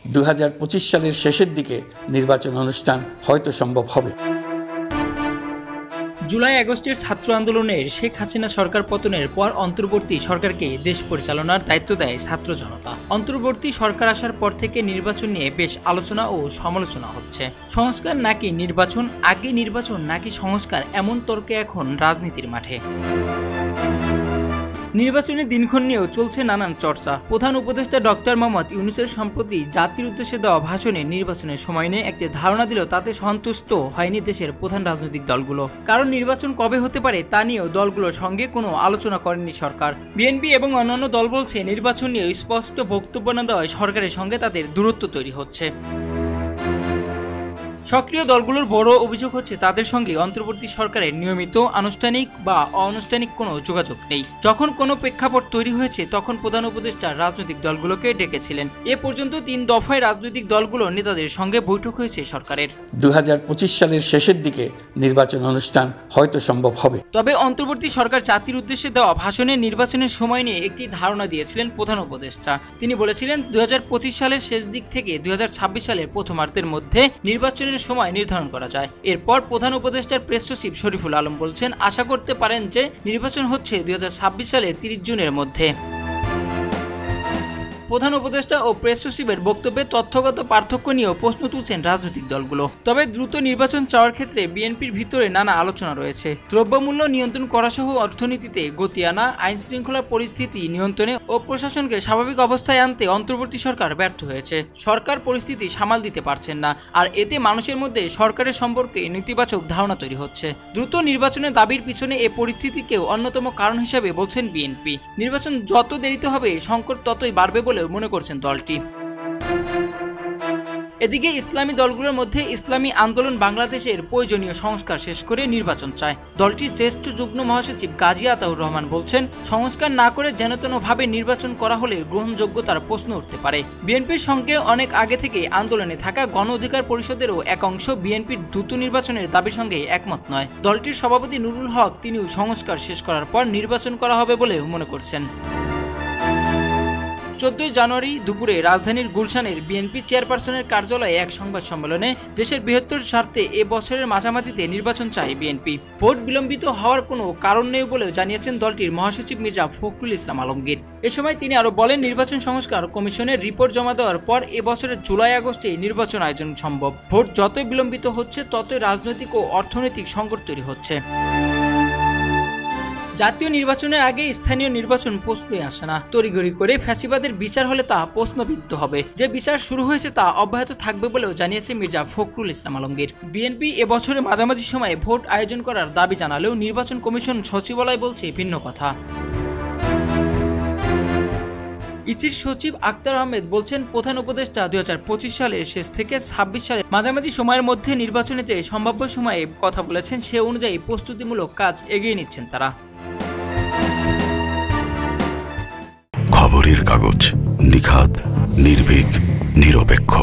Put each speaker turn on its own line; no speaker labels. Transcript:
2025 সালের শেষের দিকে নির্বাচন অনুষ্ঠান হয়তো সম্ভব হবে।
জুলাই আগস্টের ছাত্র আন্দোলনের শেখ হাসিনা সরকার পতনের পর অন্তর্বর্তী সরকারকে দেশ পরিচালনার দায়িত্ব দেয় ছাত্র জনতা। অন্তর্বর্তী সরকার আসার পর থেকে নির্বাচন নিয়ে বেশ আলোচনা ও সমালোচনা হচ্ছে। সংস্কার নাকি নির্বাচন, আগে নির্বাচন নাকি সংস্কার, এমন তর্কে এখন রাজনীতির মাঠে। নির্বাচনের দিনক্ষণ নিয়েও চলছে নানান চর্চা। প্রধান উপদেষ্টা ডক্টর মোহাম্মদ ইউনূসের সম্প্রতি জাতির উদ্দেশ্যে দেওয়া ভাষণে নির্বাচনের সময় নিয়ে একটি ধারণা দিলেও তাতে সন্তুষ্ট হয়নি দেশের প্রধান রাজনৈতিক দলগুলো। কারণ নির্বাচন কবে হতে পারে তা নিয়েও দলগুলোর সঙ্গে কোনো আলোচনা করেনি সরকার। বিএনপি এবং অন্যান্য দল বলছে নির্বাচন নিয়ে স্পষ্ট বক্তব্য না দেওয়ায় সরকারের সঙ্গে তাদের দূরত্ব তৈরি হচ্ছে। সক্রিয় দলগুলোর বড় অভিযোগ হচ্ছে তাদের সঙ্গে অন্তর্বর্তী সরকারের নিয়মিত আনুষ্ঠানিক বা অনানুষ্ঠানিক কোনো যোগাযোগ নেই। যখন কোনো প্রেক্ষাপট তৈরি হয়েছে তখন প্রধান উপদেষ্টা রাজনৈতিক দলগুলোকে ডেকেছিলেন। এ পর্যন্ত 3 দফায় রাজনৈতিক দলগুলোর নেতাদের সঙ্গে বৈঠক হয়েছে সরকারের।
2025 সালের শেষের দিকে নির্বাচন অনুষ্ঠান হয়তো সম্ভব হবে।
তবে অন্তর্বর্তী সরকার জাতির উদ্দেশ্যে দেওয়া ভাষণে নির্বাচনের সময় নিয়ে একটি ধারণা দিয়েছিলেন প্রধান উপদেষ্টা। তিনি বলেছিলেন 2025 সালের শেষ দিক থেকে 2026 সালের প্রথমার্ধের মধ্যে নির্বাচনের সময় নির্ধারণ করা যায়। এরপর প্রধান উপদেষ্টার প্রেস সচিব শরীফুল আলম বলছেন, আশা করতে পারেন যে নির্বাচন হচ্ছে 2026 সালের 30 জুনের মধ্যে। প্রধান উপদেষ্টা ও প্রেস সচিবের বক্তব্যে তথ্যগত পার্থক্য নিয়েও প্রশ্ন তুলছেন রাজনৈতিক দলগুলো। তবে দ্রুত নির্বাচন চাওয়ার ক্ষেত্রে বিএনপির ভিতরে নানা আলোচনা রয়েছে। দ্রব্যমূল্য নিয়ন্ত্রণ করা সহ অর্থনীতিতে গতি আনা, আইন শৃঙ্খলা পরিস্থিতি নিয়ন্ত্রণে ও প্রশাসনকে স্বাভাবিক অবস্থায় আনতে অন্তর্বর্তী সরকার ব্যর্থ হয়েছে। সরকার পরিস্থিতি সামাল দিতে পারছেন না, আর এতে মানুষের মধ্যে সরকারের সম্পর্কে নেতিবাচক ধারণা তৈরি হচ্ছে। দ্রুত নির্বাচনের দাবির পিছনে এ পরিস্থিতিকেও অন্যতম কারণ হিসেবে বলছেন বিএনপি। নির্বাচন যত দেরিতে হবে সংকট ততই বাড়বে বলে মনে করছেন দলটি। এদিকে ইসলামী দলগুলোর মধ্যে ইসলামী আন্দোলন বাংলাদেশের প্রয়োজনীয় সংস্কার শেষ করে নির্বাচন চায়। দলটির জ্যেষ্ঠ যুগ্ম মহাসচিব গাজী আতাউর রহমান বলছেন, সংস্কার না করে যেনতেনভাবে নির্বাচন করা হলে গ্রহণযোগ্যতার প্রশ্ন উঠতে পারে। বিএনপির সঙ্গে অনেক আগে থেকে আন্দোলনে থাকা গণ অধিকার পরিষদেরও এক অংশ বিএনপির দ্রুত নির্বাচনের দাবির সঙ্গে একমত নয়। দলটির সভাপতি নুরুল হক তিনিও সংস্কার শেষ করার পর নির্বাচন করা হবে বলে মনে করছেন। 14 জানুয়ারি দুপুরে রাজধানীর গুলশানের বিএনপি চেয়ারপারসনের কার্যালয়ে এক সংবাদ সম্মেলনে দেশের বৃহত্তর স্বার্থে এ বছরের মাঝামাঝিতে নির্বাচন চায় বিএনপি। ভোট বিলম্বিত হওয়ার কোনো কারণ নেই বলেও জানিয়েছেন দলটির মহাসচিব মির্জা ফখরুল ইসলাম আলমগীর। এ সময় তিনি আরও বলেন, নির্বাচন সংস্কার কমিশনের রিপোর্ট জমা দেওয়ার পর এ বছরের জুলাই আগস্টে নির্বাচন আয়োজন সম্ভব। ভোট যতই বিলম্বিত হচ্ছে ততই রাজনৈতিক ও অর্থনৈতিক সংকট তৈরি হচ্ছে। জাতীয় নির্বাচনের আগে স্থানীয় নির্বাচন প্রশ্নই আসে না। তড়িঘড়ি করে ফ্যাসিবাদের বিচার হলে তা প্রশ্নবিদ্ধ হবে। যে বিচার শুরু হয়েছে তা অব্যাহত থাকবে বলেও জানিয়েছে মির্জা ফখরুল ইসলাম আলমগীর। বিএনপি এবছরের মাঝামাঝি সময়ে ভোট আয়োজন করার দাবি জানালেও নির্বাচন কমিশন সচিবালয় বলছে ভিন্ন কথা। ইসির সচিব আক্তার আহমেদ বলছেন, প্রধান উপদেষ্টা 2025 সালের শেষ থেকে 26 সালের মাঝামাঝি সময়ের মধ্যে নির্বাচনে যে সম্ভাব্য সময়ে কথা বলেছেন, সে অনুযায়ী প্রস্তুতিমূলক কাজ এগিয়ে নিচ্ছেন তারা।
খবরের কাগজ, নিখাত, নির্ভীক, নিরপেক্ষ।